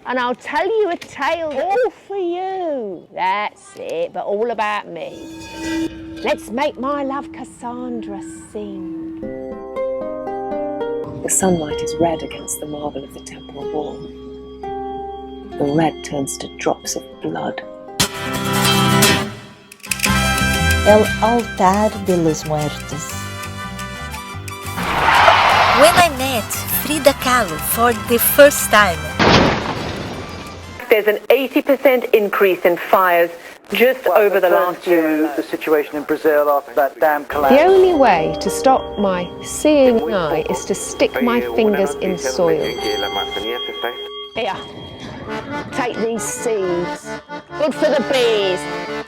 and I'll tell you a tale all for you. That's it, but all about me. Let's make my love Cassandra sing. The sunlight is red against the marble of the temple wall. The red turns to drops of blood. El altar de los muertos. When I met Frida Kahlo for the first time, there's an 80% increase in fires just over the last year. The situation in Brazil after that dam collapse. The only way to stop my seeing eye is to stick my fingers in soil. Here, take these seeds. Good for the bees.